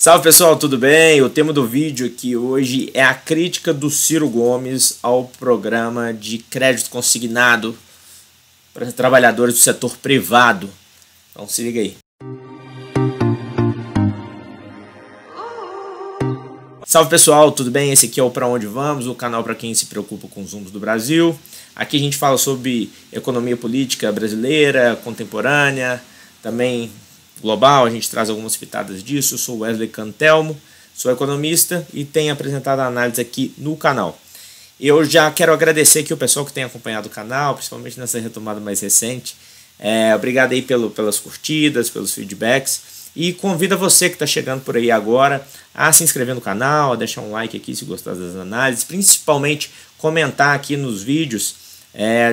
Salve pessoal, tudo bem? O tema do vídeo aqui hoje é a crítica do Ciro Gomes ao programa de crédito consignado para trabalhadores do setor privado. Então se liga aí. Salve pessoal, tudo bem? Esse aqui é o Pra Onde Vamos, o canal para quem se preocupa com os rumos do Brasil. Aqui a gente fala sobre economia política brasileira, contemporânea, também global, a gente traz algumas pitadas disso. Eu sou Wesley Cantelmo, sou economista e tenho apresentado a análise aqui no canal. Eu já quero agradecer aqui o pessoal que tem acompanhado o canal, principalmente nessa retomada mais recente. Obrigado aí pelas curtidas, pelos feedbacks. E convido você que está chegando por aí agora a se inscrever no canal, a deixar um like aqui se gostar das análises, principalmente comentar aqui nos vídeos,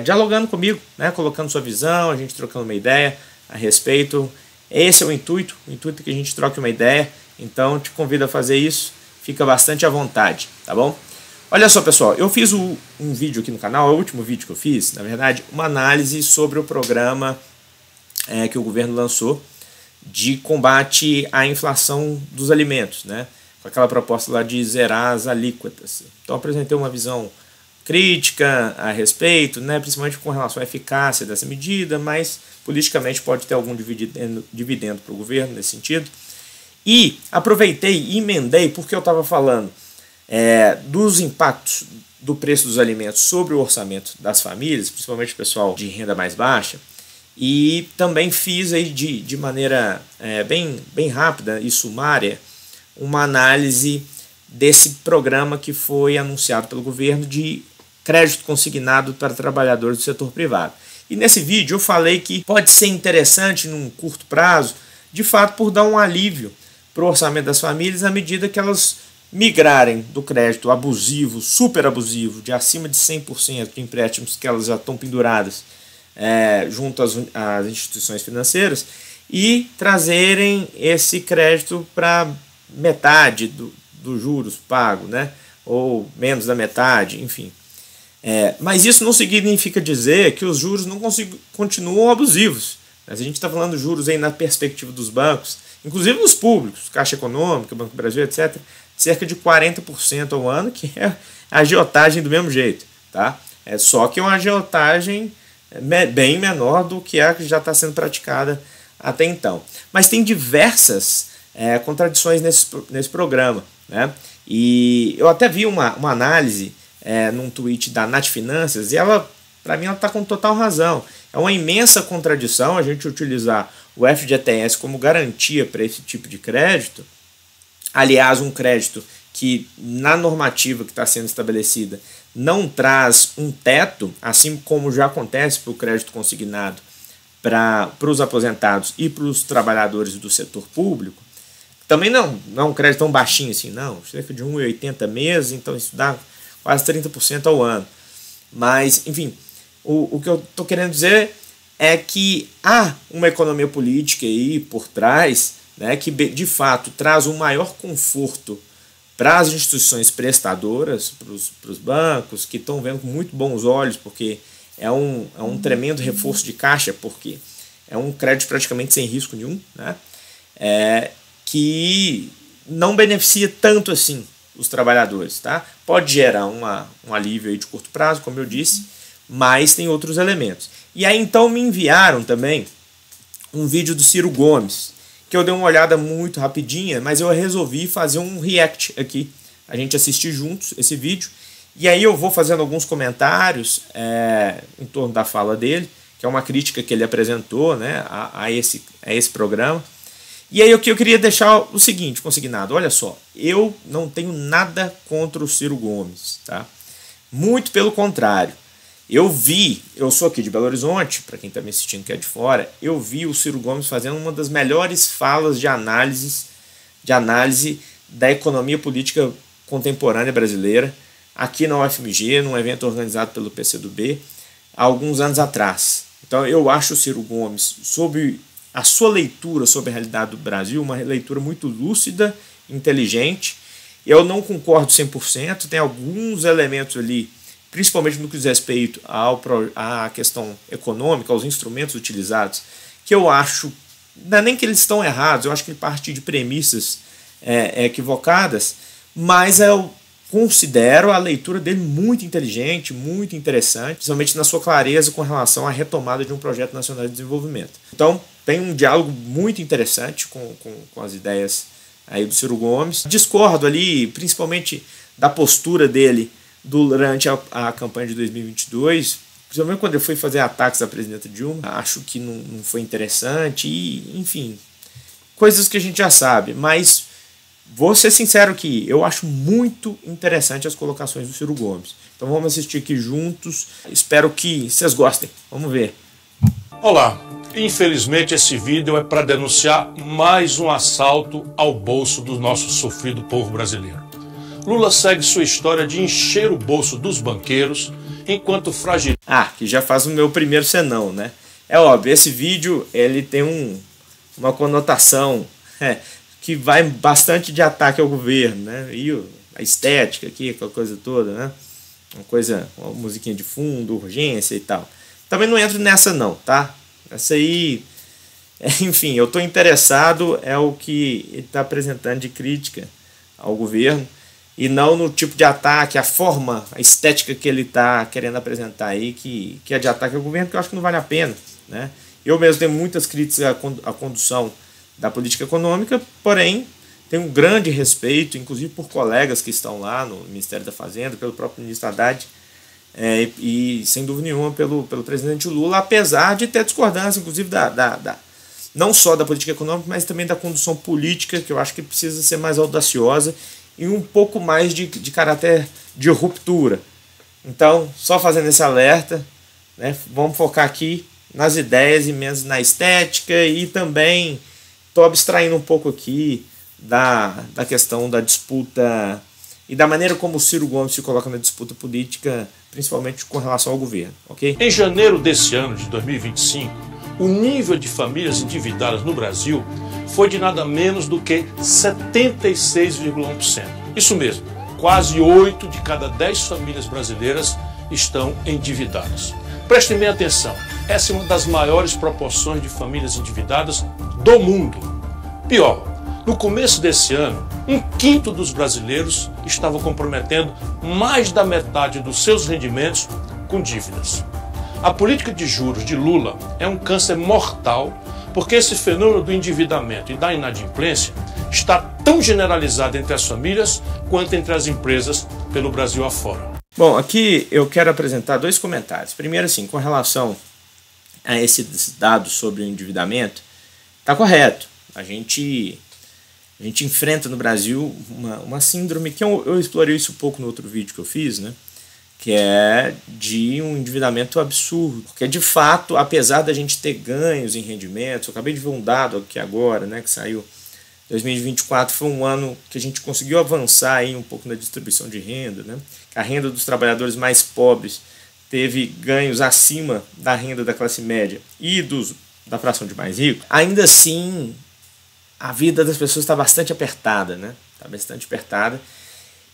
dialogando comigo, né, colocando sua visão, a gente trocando uma ideia a respeito. Esse é o intuito é que a gente troque uma ideia, então te convido a fazer isso, fica bastante à vontade, tá bom? Olha só pessoal, eu fiz um vídeo aqui no canal, é o último vídeo que eu fiz, na verdade, uma análise sobre o programa que o governo lançou de combate à inflação dos alimentos, né? Com aquela proposta lá de zerar as alíquotas. Então apresentei uma visão crítica a respeito, né? Principalmente com relação à eficácia dessa medida, mas politicamente pode ter algum dividendo para o governo nesse sentido. E aproveitei e emendei porque eu estava falando dos impactos do preço dos alimentos sobre o orçamento das famílias, principalmente o pessoal de renda mais baixa, e também fiz aí de maneira bem rápida e sumária uma análise desse programa que foi anunciado pelo governo de crédito consignado para trabalhadores do setor privado. E nesse vídeo eu falei que pode ser interessante num curto prazo, de fato por dar um alívio para o orçamento das famílias à medida que elas migrarem do crédito abusivo, super abusivo, de acima de 100% de empréstimos que elas já estão penduradas junto às instituições financeiras e trazerem esse crédito para metade dos juros pagos, né? Ou menos da metade, enfim. Mas isso não significa dizer que os juros não continuam abusivos. Mas a gente está falando de juros aí na perspectiva dos bancos, inclusive nos públicos, Caixa Econômica, Banco do Brasil, etc., cerca de 40% ao ano, que é a agiotagem do mesmo jeito. Tá? Só que é uma agiotagem bem menor do que a que já está sendo praticada até então. Mas tem diversas contradições nesse programa, né? E eu até vi uma análise num tweet da Nath Finanças, e para mim, ela está com total razão. É uma imensa contradição a gente utilizar o FGTS como garantia para esse tipo de crédito. Aliás, um crédito que, na normativa que está sendo estabelecida, não traz um teto, assim como já acontece para o crédito consignado para os aposentados e para os trabalhadores do setor público. Também não é um crédito tão baixinho assim, não, cerca de 1,80 meses, então isso dá quase 30% ao ano. Mas, enfim, o que eu estou querendo dizer é que há uma economia política aí por trás, né, que de fato traz um maior conforto para as instituições prestadoras, para os bancos, que estão vendo com muito bons olhos, porque é um tremendo reforço de caixa, porque é um crédito praticamente sem risco nenhum, né, que não beneficia tanto assim os trabalhadores. Tá? Pode gerar um alívio aí de curto prazo, como eu disse, mas tem outros elementos. E aí então me enviaram também um vídeo do Ciro Gomes, que eu dei uma olhada muito rapidinha, mas eu resolvi fazer um react aqui, a gente assistir juntos esse vídeo, e aí eu vou fazendo alguns comentários em torno da fala dele, que é uma crítica que ele apresentou, né, a esse programa. E aí o que eu queria deixar o seguinte, consignado, olha só, eu não tenho nada contra o Ciro Gomes, tá? Muito pelo contrário. Eu sou aqui de Belo Horizonte, para quem está me assistindo que é de fora, eu vi o Ciro Gomes fazendo uma das melhores falas de análise da economia política contemporânea brasileira, aqui na UFMG, num evento organizado pelo PCdoB, há alguns anos atrás. Então eu acho o Ciro Gomes, sob a sua leitura sobre a realidade do Brasil, uma leitura muito lúcida, inteligente. Eu não concordo 100%, tem alguns elementos ali, principalmente no que diz respeito à questão econômica, aos instrumentos utilizados, que eu acho, não é nem que eles estão errados, eu acho que ele parte de premissas equivocadas, mas eu considero a leitura dele muito inteligente, muito interessante, principalmente na sua clareza com relação à retomada de um projeto nacional de desenvolvimento. Então, tem um diálogo muito interessante com as ideias aí do Ciro Gomes. Discordo ali, principalmente da postura dele durante a campanha de 2022, principalmente quando ele foi fazer ataques à presidenta Dilma. Acho que não foi interessante e, enfim, coisas que a gente já sabe, mas vou ser sincero que eu acho muito interessante as colocações do Ciro Gomes. Então vamos assistir aqui juntos. Espero que vocês gostem. Vamos ver. Olá. Infelizmente esse vídeo é para denunciar mais um assalto ao bolso do nosso sofrido povo brasileiro. Lula segue sua história de encher o bolso dos banqueiros enquanto fragiliza... que já faz o meu primeiro senão, né? É óbvio, esse vídeo ele tem uma conotação... que vai bastante de ataque ao governo, né? E a estética aqui, aquela coisa toda, né? Uma musiquinha de fundo, urgência e tal. Também não entro nessa não, tá? Essa aí, enfim, eu estou interessado o que ele está apresentando de crítica ao governo e não no tipo de ataque, a forma, a estética que ele está querendo apresentar aí, que é de ataque ao governo, que eu acho que não vale a pena, né? Eu mesmo tenho muitas críticas à condução da política econômica, porém tenho um grande respeito, inclusive por colegas que estão lá no Ministério da Fazenda, pelo próprio ministro Haddad, e sem dúvida nenhuma pelo presidente Lula, apesar de ter discordância, inclusive não só da política econômica, mas também da condução política, que eu acho que precisa ser mais audaciosa e um pouco mais de caráter de ruptura. Então, só fazendo esse alerta, né, vamos focar aqui nas ideias e menos na estética, e também estou abstraindo um pouco aqui da questão da disputa e da maneira como o Ciro Gomes se coloca na disputa política, principalmente com relação ao governo, ok? Em janeiro desse ano, de 2025, o nível de famílias endividadas no Brasil foi de nada menos do que 76,1%. Isso mesmo, quase 8 de cada 10 famílias brasileiras estão endividadas. Prestem bem atenção, essa é uma das maiores proporções de famílias endividadas do mundo. Pior, no começo desse ano, 1/5 dos brasileiros estavam comprometendo mais da metade dos seus rendimentos com dívidas. A política de juros de Lula é um câncer mortal, porque esse fenômeno do endividamento e da inadimplência está tão generalizado entre as famílias quanto entre as empresas pelo Brasil afora. Bom, aqui eu quero apresentar dois comentários. Primeiro, assim, com relação a esses dados sobre o endividamento, está correto. A gente enfrenta no Brasil uma síndrome que eu explorei isso um pouco no outro vídeo que eu fiz, né? Que é de um endividamento absurdo. Porque, de fato, apesar da gente ter ganhos em rendimentos, eu acabei de ver um dado aqui agora, né, que saiu, 2024 foi um ano que a gente conseguiu avançar aí um pouco na distribuição de renda, né? A renda dos trabalhadores mais pobres teve ganhos acima da renda da classe média e da fração de mais ricos. Ainda assim, a vida das pessoas está bastante apertada, né? Está bastante apertada.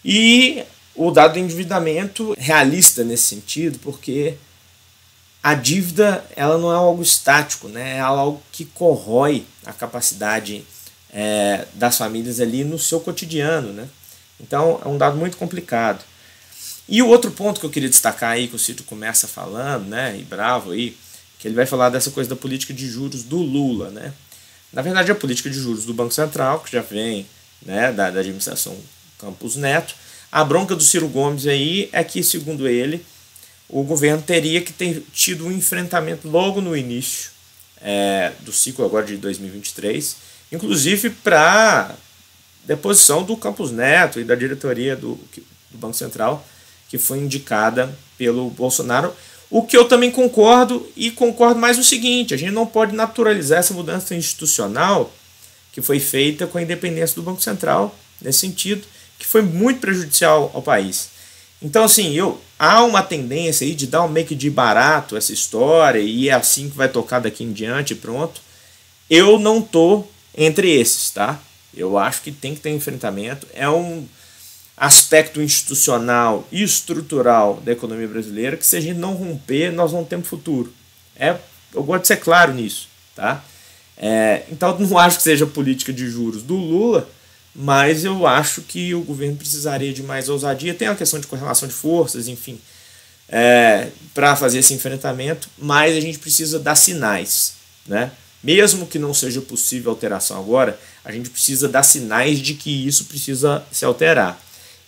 E o dado do endividamento realista nesse sentido, porque a dívida ela não é algo estático, né? É algo que corrói a capacidade das famílias ali no seu cotidiano, né? Então é um dado muito complicado. E o outro ponto que eu queria destacar aí, que o Ciro começa falando, né, e bravo aí, que ele vai falar dessa coisa da política de juros do Lula, né? Na verdade, a política de juros do Banco Central, que já vem, né, da administração Campos Neto. A bronca do Ciro Gomes aí é que, segundo ele, o governo teria que ter tido um enfrentamento logo no início do ciclo agora de 2023, inclusive para deposição do Campos Neto e da diretoria do Banco Central, que foi indicada pelo Bolsonaro. O que eu também concordo, e concordo mais o seguinte: a gente não pode naturalizar essa mudança institucional que foi feita com a independência do Banco Central, nesse sentido, que foi muito prejudicial ao país. Então, assim, há uma tendência aí de dar um meio que de barato essa história, e é assim que vai tocar daqui em diante, pronto. Eu não estou entre esses, tá? Eu acho que tem que ter enfrentamento. É um aspecto institucional e estrutural da economia brasileira que, se a gente não romper, nós não temos futuro. Eu gosto de ser claro nisso, tá? Então, não acho que seja política de juros do Lula, mas eu acho que o governo precisaria de mais ousadia. Tem uma questão de correlação de forças, enfim, para fazer esse enfrentamento, mas a gente precisa dar sinais, né? Mesmo que não seja possível alteração agora, a gente precisa dar sinais de que isso precisa se alterar.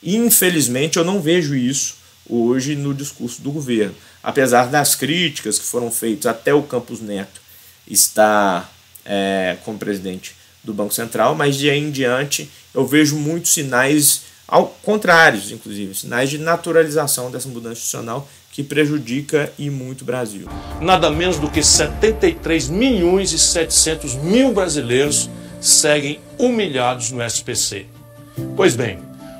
E, infelizmente, eu não vejo isso hoje no discurso do governo. Apesar das críticas que foram feitas, até o Campos Neto está como presidente do Banco Central, mas de aí em diante eu vejo muitos sinais contrários, inclusive, sinais de naturalização dessa mudança institucional que prejudica e muito o Brasil. Nada menos do que 73.700.000 brasileiros seguem humilhados no SPC. Pois bem,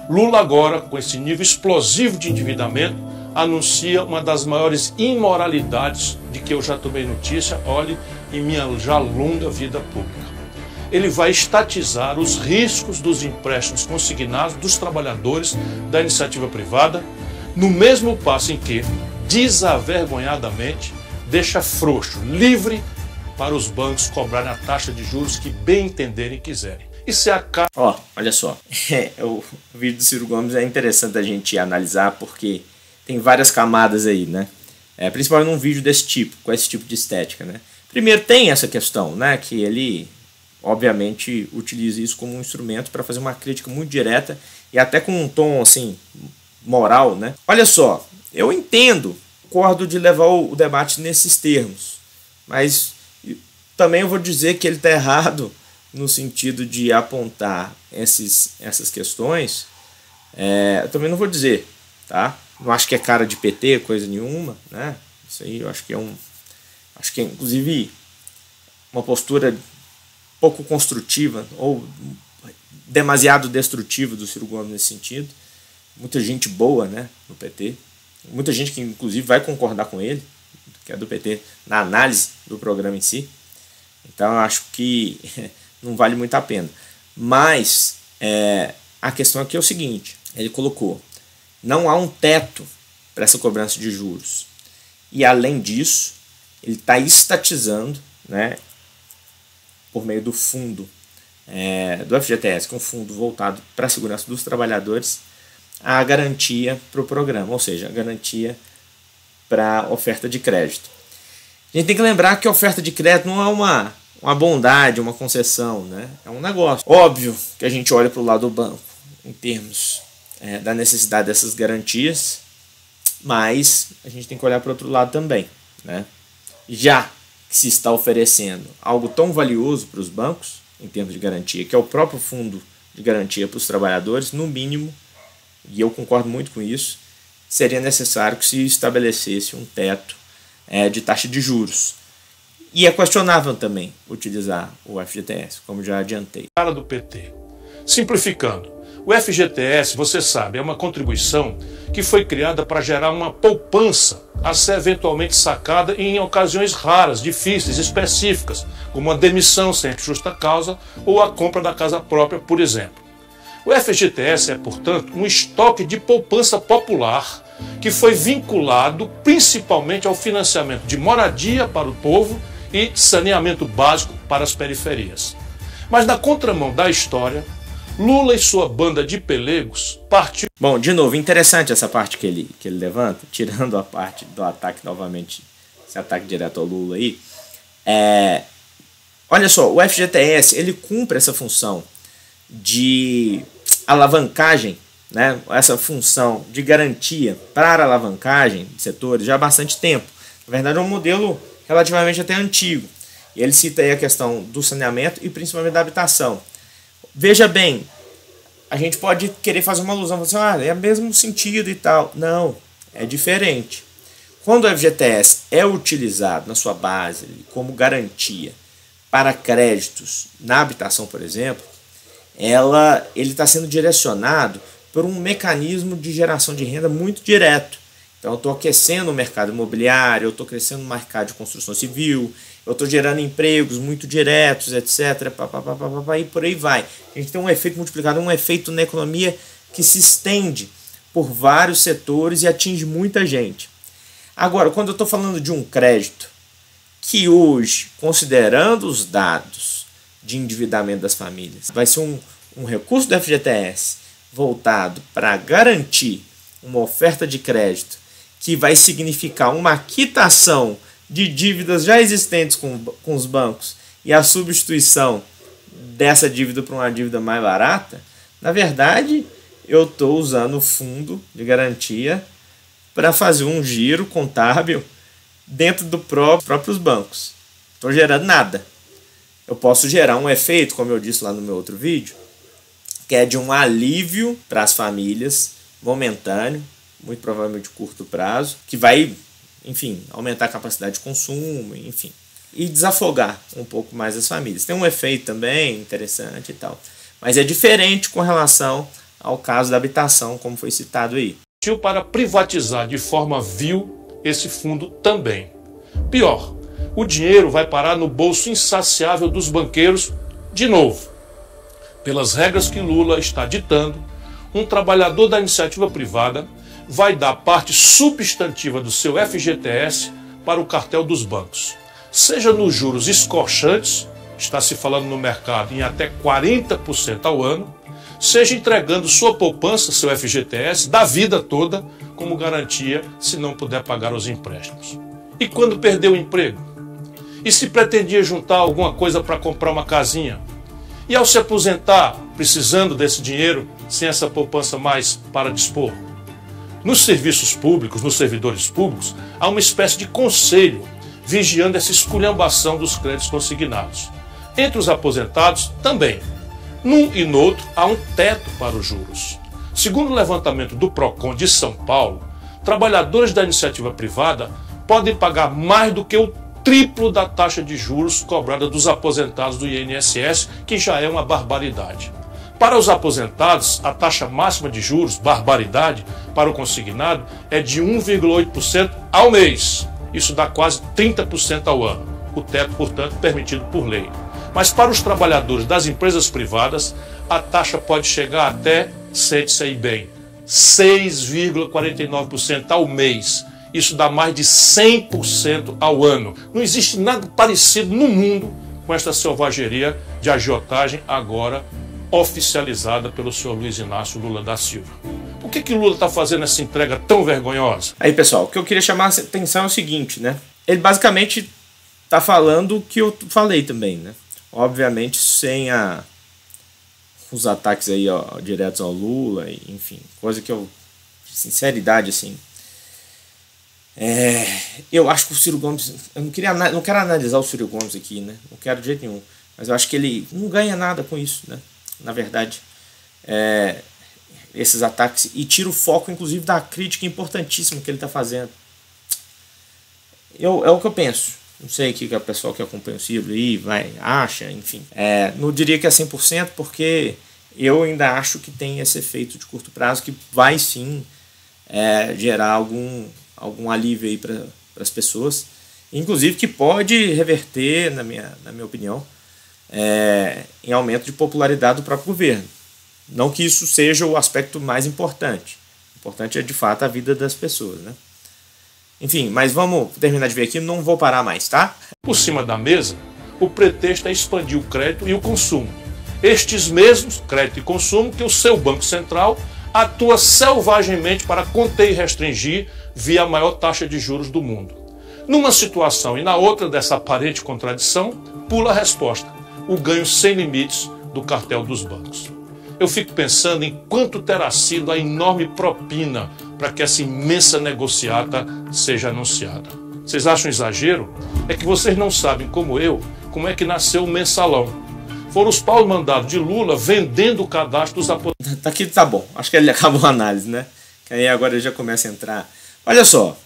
Lula agora, com esse nível explosivo de endividamento, anuncia uma das maiores imoralidades de que eu já tomei notícia, olhe, em minha já longa vida pública. Ele vai estatizar os riscos dos empréstimos consignados dos trabalhadores da iniciativa privada, no mesmo passo em que, desavergonhadamente, deixa frouxo, livre para os bancos cobrarem a taxa de juros que bem entenderem e quiserem. Isso é a cara. Olha só, o vídeo do Ciro Gomes é interessante a gente analisar porque tem várias camadas aí, né? Principalmente num vídeo desse tipo, com esse tipo de estética, né? Primeiro tem essa questão, né? Que ele, obviamente, utiliza isso como um instrumento para fazer uma crítica muito direta e até com um tom, assim, moral, né? Olha só, eu entendo, concordo de levar o debate nesses termos, mas também eu vou dizer que ele está errado no sentido de apontar essas questões. Eu também não vou dizer, tá? Não acho que é cara de PT, coisa nenhuma, né? Isso aí eu acho que acho que é inclusive uma postura pouco construtiva ou demasiado destrutiva do Ciro Gomes nesse sentido. Muita gente boa, né, no PT, muita gente que inclusive vai concordar com ele, que é do PT, na análise do programa em si. Então eu acho que não vale muito a pena. Mas a questão aqui é o seguinte, ele colocou, não há um teto para essa cobrança de juros. E além disso, ele está estatizando, né, por meio do fundo do FGTS, que é um fundo voltado para a segurança dos trabalhadores, a garantia para o programa, ou seja, a garantia para a oferta de crédito. A gente tem que lembrar que a oferta de crédito não é uma bondade, uma concessão, né? É um negócio. Óbvio que a gente olha para o lado do banco, em termos da necessidade dessas garantias, mas a gente tem que olhar para o outro lado também, né? Já que se está oferecendo algo tão valioso para os bancos, em termos de garantia, que é o próprio fundo de garantia para os trabalhadores, no mínimo, e eu concordo muito com isso, seria necessário que se estabelecesse um teto de taxa de juros. E é questionável também utilizar o FGTS, como já adiantei. Cara do PT. Simplificando, o FGTS, você sabe, é uma contribuição que foi criada para gerar uma poupança a ser eventualmente sacada em ocasiões raras, difíceis, específicas, como a demissão sem justa causa ou a compra da casa própria, por exemplo. O FGTS é, portanto, um estoque de poupança popular que foi vinculado principalmente ao financiamento de moradia para o povo e saneamento básico para as periferias. Mas na contramão da história, Lula e sua banda de pelegos partiu... Bom, de novo, interessante essa parte que ele levanta, tirando a parte do ataque novamente, esse ataque direto ao Lula aí. Olha só, o FGTS, ele cumpre essa função de alavancagem, né? Essa função de garantia para alavancagem de setores já há bastante tempo. Na verdade, é um modelo relativamente até antigo. E ele cita aí a questão do saneamento e principalmente da habitação. Veja bem, a gente pode querer fazer uma alusão, assim, é o mesmo sentido e tal. Não, é diferente. Quando o FGTS é utilizado na sua base como garantia para créditos na habitação, por exemplo, ele está sendo direcionado por um mecanismo de geração de renda muito direto. Então eu estou aquecendo o mercado imobiliário, eu estou crescendo o mercado de construção civil, eu estou gerando empregos muito diretos, etc. E por aí vai. A gente tem um efeito multiplicador, um efeito na economia que se estende por vários setores e atinge muita gente. Agora, quando eu estou falando de um crédito que hoje, considerando os dados de endividamento das famílias, vai ser um recurso do FGTS voltado para garantir uma oferta de crédito que vai significar uma quitação de dívidas já existentes com os bancos e a substituição dessa dívida por uma dívida mais barata, na verdade, eu estou usando o fundo de garantia para fazer um giro contábil dentro dos próprios bancos. Estou gerando nada. Eu posso gerar um efeito, como eu disse lá no meu outro vídeo, que é de um alívio para as famílias, momentâneo, muito provavelmente de curto prazo, que vai, enfim, aumentar a capacidade de consumo, enfim, e desafogar um pouco mais as famílias. Tem um efeito também interessante e tal, mas é diferente com relação ao caso da habitação, como foi citado aí. Para privatizar de forma vil esse fundo também. Pior, o dinheiro vai parar no bolso insaciável dos banqueiros de novo. Pelas regras que Lula está ditando, um trabalhador da iniciativa privada vai dar parte substantiva do seu FGTS para o cartel dos bancos. Seja nos juros escorchantes, está se falando no mercado em até 40% ao ano, seja entregando sua poupança, seu FGTS, da vida toda, como garantia se não puder pagar os empréstimos. E quando perdeu o emprego? E se pretendia juntar alguma coisa para comprar uma casinha? E ao se aposentar, precisando desse dinheiro, sem essa poupança mais para dispor? Nos serviços públicos, nos servidores públicos, há uma espécie de conselho vigiando essa esculhambação dos créditos consignados. Entre os aposentados, também. Num e no outro, há um teto para os juros. Segundo o levantamento do PROCON de São Paulo, trabalhadores da iniciativa privada podem pagar mais do que o triplo da taxa de juros cobrada dos aposentados do INSS, que já é uma barbaridade. Para os aposentados, a taxa máxima de juros, barbaridade, para o consignado é de 1,8% ao mês. Isso dá quase 30% ao ano. O teto, portanto, permitido por lei. Mas para os trabalhadores das empresas privadas, a taxa pode chegar até, sente-se aí bem, 6,49% ao mês. Isso dá mais de 100% ao ano. Não existe nada parecido no mundo com esta selvageria de agiotagem agora oficializada pelo senhor Luiz Inácio Lula da Silva. Por que Lula está fazendo essa entrega tão vergonhosa? Aí, pessoal, o que eu queria chamar a atenção é o seguinte, né? Ele basicamente está falando o que eu falei também, né? Obviamente sem os ataques aí, ó, diretos ao Lula, enfim, coisa que eu, sinceridade, assim, eu acho que o Ciro Gomes, eu não quero analisar o Ciro Gomes aqui, né? Não quero de jeito nenhum, mas eu acho que ele não ganha nada com isso, né? Na verdade, esses ataques, e tira o foco, inclusive, da crítica importantíssima que ele está fazendo. É o que eu penso. Não sei o que o pessoal que acompanha o Ciro aí acha, enfim. Não diria que é 100%, porque eu ainda acho que tem esse efeito de curto prazo que vai sim gerar algum alívio aí para as pessoas. Inclusive que pode reverter, na minha opinião, em aumento de popularidade do próprio governo. Não que isso seja o aspecto mais importante. O importante é, de fato, a vida das pessoas, né? Enfim, mas vamos terminar de ver aqui, não vou parar mais, tá? Por cima da mesa, o pretexto é expandir o crédito e o consumo. Estes mesmos, crédito e consumo, que o seu Banco Central atua selvagemmente para conter e restringir via a maior taxa de juros do mundo. Numa situação e na outra dessa aparente contradição, pula a resposta: o ganho sem limites do cartel dos bancos. Eu fico pensando em quanto terá sido a enorme propina para que essa imensa negociata seja anunciada. Vocês acham exagero? É que vocês não sabem, como eu, como é que nasceu o mensalão. Foram os paus mandados de Lula vendendo o cadastro dos aposentados. Aqui tá bom, acho que ele acabou a análise, né? Que aí agora ele já começa a entrar. Olha só,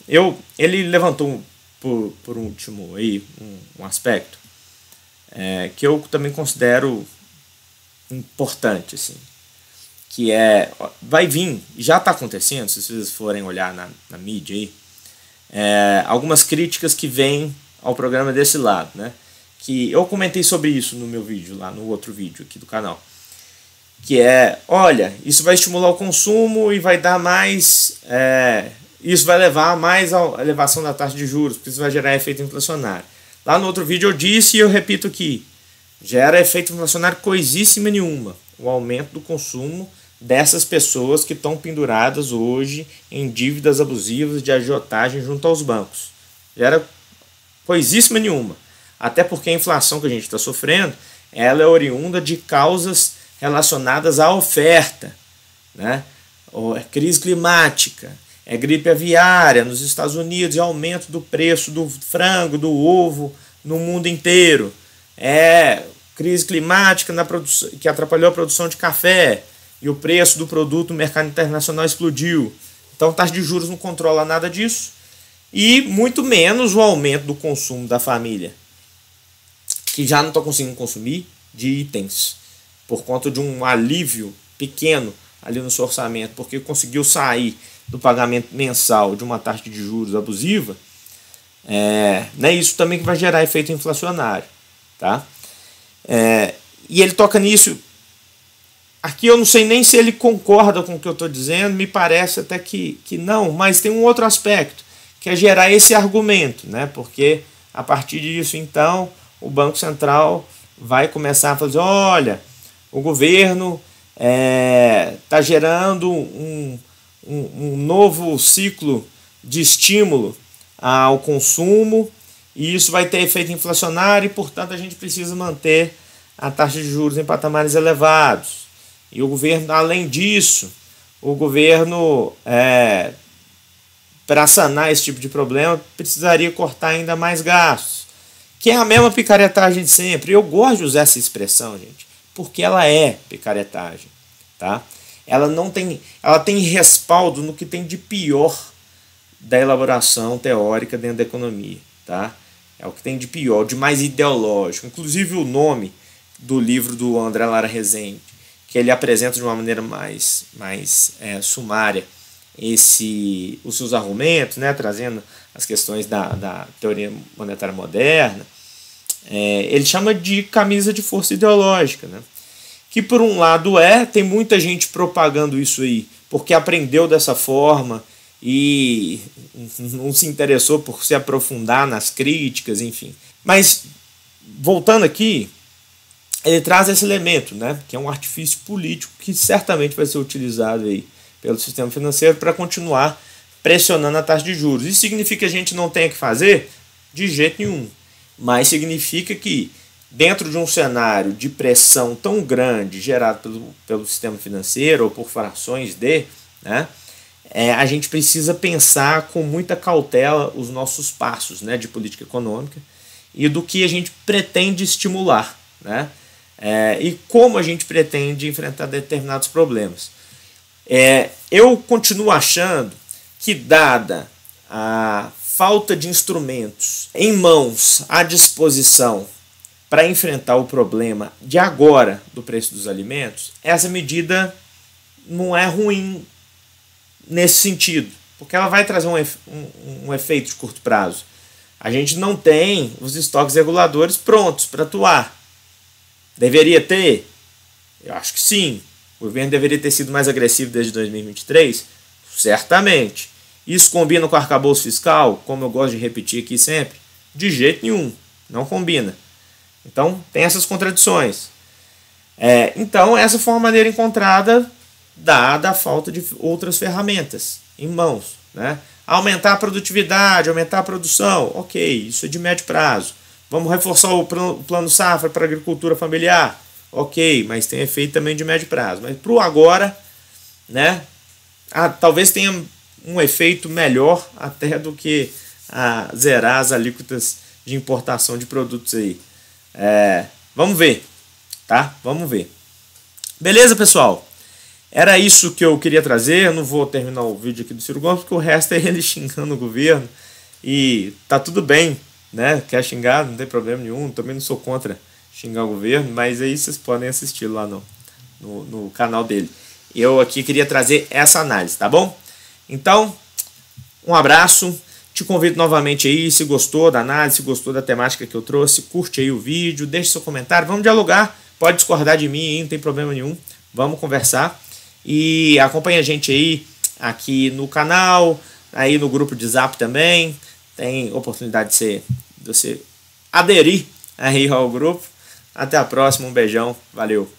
ele levantou por último aí um aspecto que eu também considero importante, assim, que vai vir, já está acontecendo, se vocês forem olhar na mídia aí, algumas críticas que vêm ao programa desse lado, né? Que eu comentei sobre isso no meu vídeo, lá no outro vídeo aqui do canal, que olha, isso vai estimular o consumo e vai dar mais, isso vai levar a mais à elevação da taxa de juros, porque isso vai gerar efeito inflacionário. Lá no outro vídeo eu disse e eu repito aqui: gera efeito inflacionário coisíssima nenhuma. o aumento do consumo dessas pessoas que estão penduradas hoje em dívidas abusivas de agiotagem junto aos bancos. Gera coisíssima nenhuma. Até porque a inflação que a gente está sofrendo, ela é oriunda de causas relacionadas à oferta, né? É crise climática, é gripe aviária nos Estados Unidos, é aumento do preço do frango, do ovo no mundo inteiro, é crise climática na produção, que atrapalhou a produção de café e o preço do produto no mercado internacional explodiu. Então a taxa de juros não controla nada disso e muito menos o aumento do consumo da família, que já não está conseguindo consumir de itens por conta de um alívio pequeno ali no seu orçamento, porque conseguiu sair do pagamento mensal de uma taxa de juros abusiva, né, isso também que vai gerar efeito inflacionário. Tá? E ele toca nisso. Aqui eu não sei nem se ele concorda com o que eu estou dizendo, me parece até que não, mas tem um outro aspecto, que é gerar esse argumento, né? Porque a partir disso, então, o Banco Central vai começar a fazer, olha, o governo está gerando um novo ciclo de estímulo ao consumo e isso vai ter efeito inflacionário e, portanto, a gente precisa manter a taxa de juros em patamares elevados. E o governo, além disso, o governo, para sanar esse tipo de problema, precisaria cortar ainda mais gastos, que é a mesma picaretagem de sempre. Eu gosto de usar essa expressão, gente, porque ela é picaretagem, tá? Ela tem respaldo no que tem de pior da elaboração teórica dentro da economia, tá? É o que tem de pior, de mais ideológico. Inclusive o nome do livro do André Lara Rezende, que ele apresenta de uma maneira mais sumária os seus argumentos, né, trazendo as questões da teoria monetária moderna, ele chama de camisa de força ideológica, né? Que por um lado tem muita gente propagando isso aí, porque aprendeu dessa forma e não se interessou por se aprofundar nas críticas, enfim. Mas, voltando aqui, ele traz esse elemento, né, que é um artifício político que certamente vai ser utilizado aí pelo sistema financeiro para continuar pressionando a taxa de juros. Isso significa que a gente não tem que fazer? De jeito nenhum. Mas significa que, dentro de um cenário de pressão tão grande gerado pelo sistema financeiro ou por frações né, a gente precisa pensar com muita cautela os nossos passos, né, de política econômica e do que a gente pretende estimular, né, e como a gente pretende enfrentar determinados problemas. Eu continuo achando que, dada a falta de instrumentos em mãos à disposição para enfrentar o problema de agora do preço dos alimentos, essa medida não é ruim nesse sentido, porque ela vai trazer um efeito de curto prazo. A gente não tem os estoques reguladores prontos para atuar. Deveria ter? Eu acho que sim. O governo deveria ter sido mais agressivo desde 2023? Certamente. Isso combina com o arcabouço fiscal, como eu gosto de repetir aqui sempre? De jeito nenhum. Não combina. Então, tem essas contradições. Então, essa foi uma maneira encontrada, dada a falta de outras ferramentas em mãos, né? Aumentar a produtividade, aumentar a produção, ok, isso é de médio prazo. Vamos reforçar o plano safra para a agricultura familiar, ok, mas tem efeito também de médio prazo. Mas para o agora, né, talvez tenha um efeito melhor até do que zerar as alíquotas de importação de produtos aí. Vamos ver, tá? Vamos ver. Beleza, pessoal? Era isso que eu queria trazer. Eu não vou terminar o vídeo aqui do Ciro Gomes, porque o resto é ele xingando o governo. E tá tudo bem, né? Quer xingar, não tem problema nenhum. Também não sou contra xingar o governo, mas aí vocês podem assistir lá no canal dele. Eu aqui queria trazer essa análise, tá bom? Então, um abraço. Te convido novamente aí, se gostou da análise, se gostou da temática que eu trouxe, curte aí o vídeo, deixe seu comentário, vamos dialogar, pode discordar de mim, não tem problema nenhum, vamos conversar. E acompanha a gente aí, aqui no canal, aí no grupo de Zap também, tem oportunidade de você aderir aí ao grupo. Até a próxima, um beijão, valeu!